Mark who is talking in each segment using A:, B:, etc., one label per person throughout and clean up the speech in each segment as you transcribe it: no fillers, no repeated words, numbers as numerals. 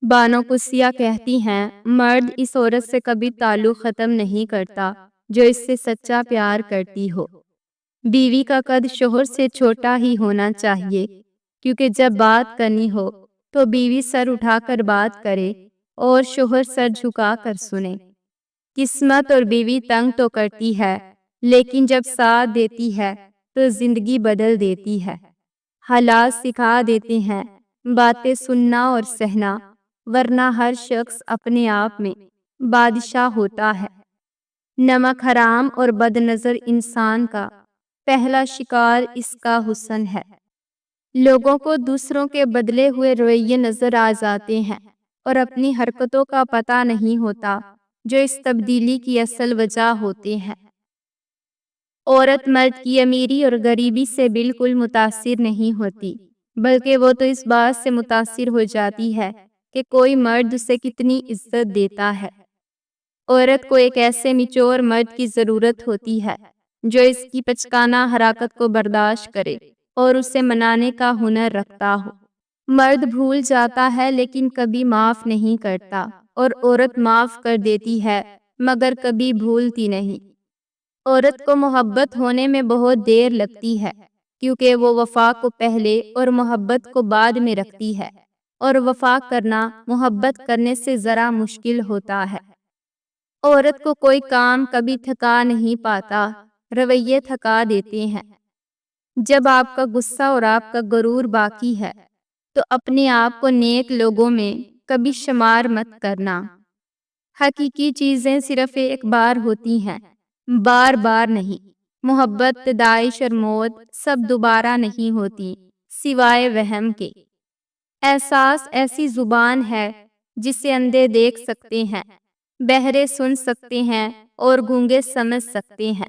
A: بانو قدسیہ کہتی ہیں، مرد اس عورت سے کبھی تعلق ختم نہیں کرتا جو اس سے سچا پیار کرتی ہو۔ بیوی کا قد شوہر سے چھوٹا ہی ہونا چاہیے، کیونکہ جب بات کرنی ہو تو بیوی سر اٹھا کر بات کرے اور شوہر سر جھکا کر سنے۔ قسمت اور بیوی تنگ تو کرتی ہے، لیکن جب ساتھ دیتی ہے تو زندگی بدل دیتی ہے۔ حالات سکھا دیتے ہیں باتیں سننا اور سہنا، ورنہ ہر شخص اپنے آپ میں بادشاہ ہوتا ہے۔ نمک حرام اور بد نظر انسان کا پہلا شکار اس کا حسن ہے۔ لوگوں کو دوسروں کے بدلے ہوئے رویے نظر آ جاتے ہیں اور اپنی حرکتوں کا پتہ نہیں ہوتا جو اس تبدیلی کی اصل وجہ ہوتے ہیں۔ عورت مرد کی امیری اور غریبی سے بالکل متاثر نہیں ہوتی، بلکہ وہ تو اس بات سے متاثر ہو جاتی ہے کہ کوئی مرد اسے کتنی عزت دیتا ہے۔ عورت کو ایک ایسے میچور مرد کی ضرورت ہوتی ہے جو اس کی بچکانہ حرکت کو برداشت کرے اور اسے منانے کا ہنر رکھتا ہو۔ مرد بھول جاتا ہے لیکن کبھی معاف نہیں کرتا، اور عورت معاف کر دیتی ہے مگر کبھی بھولتی نہیں۔ عورت کو محبت ہونے میں بہت دیر لگتی ہے، کیونکہ وہ وفا کو پہلے اور محبت کو بعد میں رکھتی ہے، اور وفا کرنا محبت کرنے سے ذرا مشکل ہوتا ہے۔ عورت کو کوئی کام کبھی تھکا نہیں پاتا، رویے تھکا دیتے ہیں۔ جب آپ کا غصہ اور آپ کا غرور باقی ہے تو اپنے آپ کو نیک لوگوں میں کبھی شمار مت کرنا۔ حقیقی چیزیں صرف ایک بار ہوتی ہیں، بار بار نہیں۔ محبت، پیدائش اور موت سب دوبارہ نہیں ہوتی، سوائے وہم کے۔ احساس ایسی زبان ہے جسے اندھے دیکھ سکتے ہیں، بہرے سن سکتے ہیں اور گونگے سمجھ سکتے ہیں۔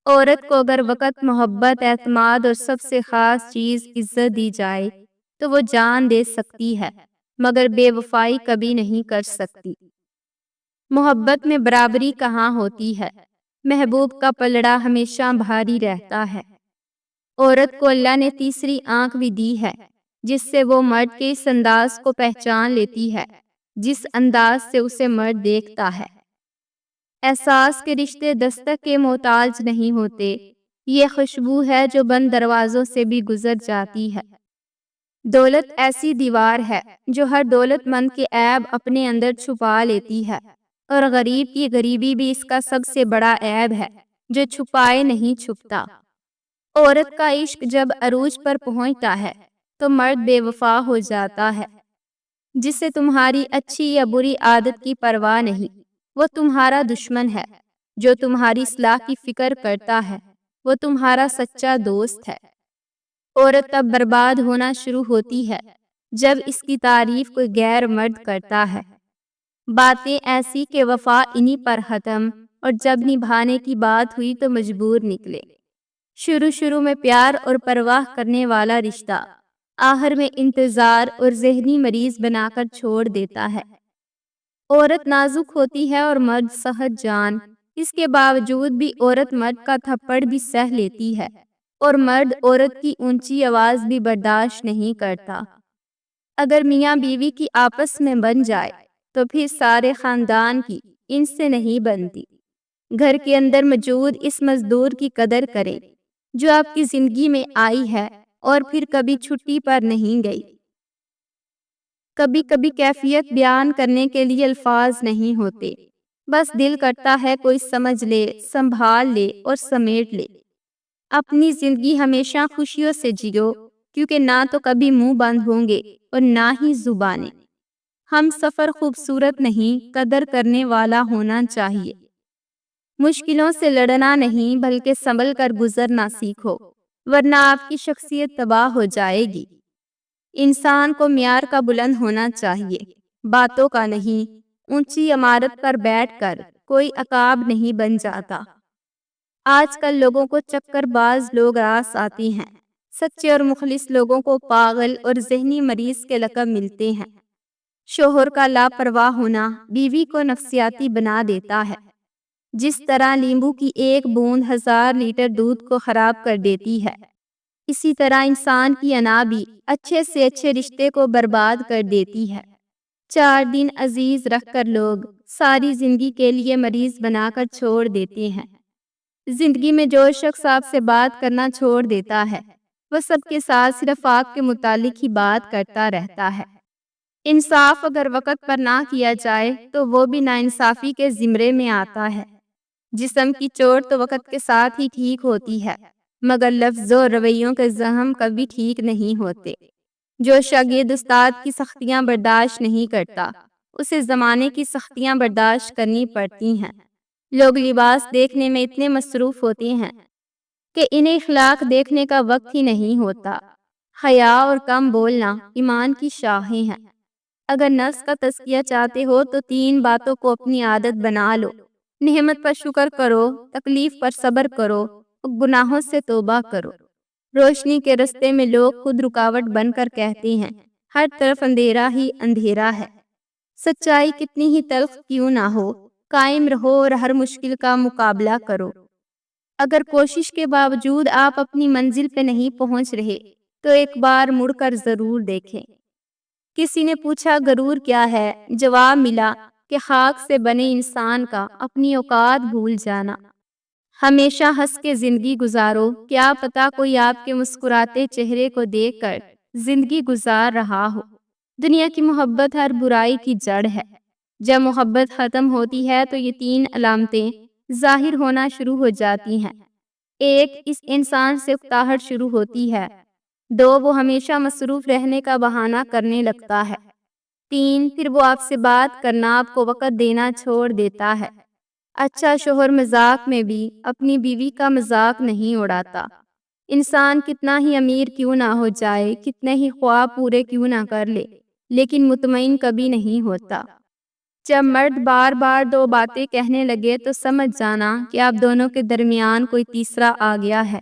A: عورت کو اگر وقت، محبت، اعتماد اور سب سے خاص چیز عزت دی جائے تو وہ جان دے سکتی ہے، مگر بے وفائی کبھی نہیں کر سکتی۔ محبت میں برابری کہاں ہوتی ہے؟ محبوب کا پلڑا ہمیشہ بھاری رہتا ہے۔ عورت کو اللہ نے تیسری آنکھ بھی دی ہے، جس سے وہ مرد کے اس انداز کو پہچان لیتی ہے جس انداز سے اسے مرد دیکھتا ہے۔ احساس کے رشتے دستک کے محتاج نہیں ہوتے، یہ خوشبو ہے جو بند دروازوں سے بھی گزر جاتی ہے۔ دولت ایسی دیوار ہے جو ہر دولت مند کے عیب اپنے اندر چھپا لیتی ہے، اور غریب کی غریبی بھی اس کا سب سے بڑا عیب ہے جو چھپائے نہیں چھپتا۔ عورت کا عشق جب عروج پر پہنچتا ہے تو مرد بے وفا ہو جاتا ہے۔ جسے تمہاری اچھی یا بری عادت کی پرواہ نہیں، وہ تمہارا دشمن ہے۔ جو تمہاری اصلاح کی فکر کرتا ہے وہ تمہارا سچا دوست ہے۔ عورت تب برباد ہونا شروع ہوتی ہے جب اس کی تعریف کوئی غیر مرد کرتا ہے۔ باتیں ایسی کہ وفا انہی پر ختم، اور جب نبھانے کی بات ہوئی تو مجبور نکلے۔ شروع میں پیار اور پرواہ کرنے والا رشتہ آخر میں انتظار اور ذہنی مریض بنا کر چھوڑ دیتا ہے۔ عورت نازک ہوتی ہے اور مرد سخت جان، اس کے باوجود بھی عورت مرد کا تھپڑ بھی سہ لیتی ہے، اور مرد عورت کی اونچی آواز بھی برداشت نہیں کرتا۔ اگر میاں بیوی کی آپس میں بن جائے تو پھر سارے خاندان کی ان سے نہیں بنتی۔ گھر کے اندر موجود اس مزدور کی قدر کریں جو آپ کی زندگی میں آئی ہے اور پھر کبھی چھٹی پر نہیں گئی۔ کبھی کبھی کیفیت بیان کرنے کے لیے الفاظ نہیں ہوتے، بس دل کرتا ہے کوئی سمجھ لے، سنبھال لے اور سمیٹ لے۔ اپنی زندگی ہمیشہ خوشیوں سے جیو، کیونکہ نہ تو کبھی منہ بند ہوں گے اور نہ ہی زبانیں۔ ہم سفر خوبصورت نہیں، قدر کرنے والا ہونا چاہیے۔ مشکلوں سے لڑنا نہیں بلکہ سنبھل کر گزرنا سیکھو، ورنہ آپ کی شخصیت تباہ ہو جائے گی۔ انسان کو معیار کا بلند ہونا چاہیے، باتوں کا نہیں۔ اونچی عمارت پر بیٹھ کر کوئی عقاب نہیں بن جاتا۔ آج کل لوگوں کو چکر باز لوگ راس آتے ہیں، سچے اور مخلص لوگوں کو پاگل اور ذہنی مریض کے لقب ملتے ہیں۔ شوہر کا لاپرواہ ہونا بیوی کو نفسیاتی بنا دیتا ہے۔ جس طرح لیمبو کی ایک بوند 1000 لیٹر دودھ کو خراب کر دیتی ہے، اسی طرح انسان کی انا بھی اچھے سے اچھے رشتے کو برباد کر دیتی ہے۔ 4 دن عزیز رکھ کر لوگ ساری زندگی کے لیے مریض بنا کر چھوڑ دیتے ہیں۔ زندگی میں جو شخص آپ سے بات کرنا چھوڑ دیتا ہے وہ سب کے ساتھ صرف آپ کے متعلق ہی بات کرتا رہتا ہے۔ انصاف اگر وقت پر نہ کیا جائے تو وہ بھی ناانصافی کے زمرے میں آتا ہے۔ جسم کی چوٹ تو وقت کے ساتھ ہی ٹھیک ہوتی ہے، مگر لفظ و رویوں کے زخم کبھی ٹھیک نہیں ہوتے۔ جو شاگرد استاد کی سختیاں برداشت نہیں کرتا اسے زمانے کی سختیاں برداشت کرنی پڑتی ہیں۔ لوگ لباس دیکھنے میں اتنے مصروف ہوتے ہیں کہ انہیں اخلاق دیکھنے کا وقت ہی نہیں ہوتا۔ حیا اور کم بولنا ایمان کی شاخیں ہیں۔ اگر نفس کا تزکیہ چاہتے ہو تو 3 باتوں کو اپنی عادت بنا لو۔ نعمت پر شکر کرو، تکلیف پر صبر کرو، گناہوں سے توبہ کرو۔ روشنی کے رستے میں لوگ خود رکاوٹ بن کر کہتے ہیں ہر طرف اندھیرا ہی اندھیرا ہے۔ سچائی کتنی ہی تلخ کیوں نہ ہو، قائم رہو اور ہر مشکل کا مقابلہ کرو۔ اگر کوشش کے باوجود آپ اپنی منزل پہ نہیں پہنچ رہے تو ایک بار مڑ کر ضرور دیکھیں۔ کسی نے پوچھا غرور کیا ہے؟ جواب ملا کہ خاک سے بنے انسان کا اپنی اوقات بھول جانا۔ ہمیشہ ہنس کے زندگی گزارو، کیا پتہ کوئی آپ کے مسکراتے چہرے کو دیکھ کر زندگی گزار رہا ہو۔ دنیا کی محبت ہر برائی کی جڑ ہے۔ جب محبت ختم ہوتی ہے تو یہ 3 علامتیں ظاہر ہونا شروع ہو جاتی ہیں۔ 1 اس انسان سے اکتاہٹ شروع ہوتی ہے۔ 2 وہ ہمیشہ مصروف رہنے کا بہانہ کرنے لگتا ہے۔ 3 پھر وہ آپ سے بات کرنا، آپ کو وقت دینا چھوڑ دیتا ہے۔ اچھا شوہر مذاق میں بھی اپنی بیوی کا مذاق نہیں اڑاتا۔ انسان کتنا ہی امیر کیوں نہ ہو جائے، کتنے ہی خواب پورے کیوں نہ کر لے، لیکن مطمئن کبھی نہیں ہوتا۔ جب مرد بار بار 2 باتیں کہنے لگے تو سمجھ جانا کہ آپ دونوں کے درمیان کوئی تیسرا آ گیا ہے۔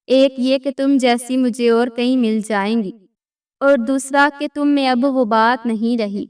A: ایک یہ کہ تم جیسی مجھے اور کہیں مل جائیں گی، اور دوسرا کہ تم میں اب وہ بات نہیں رہی۔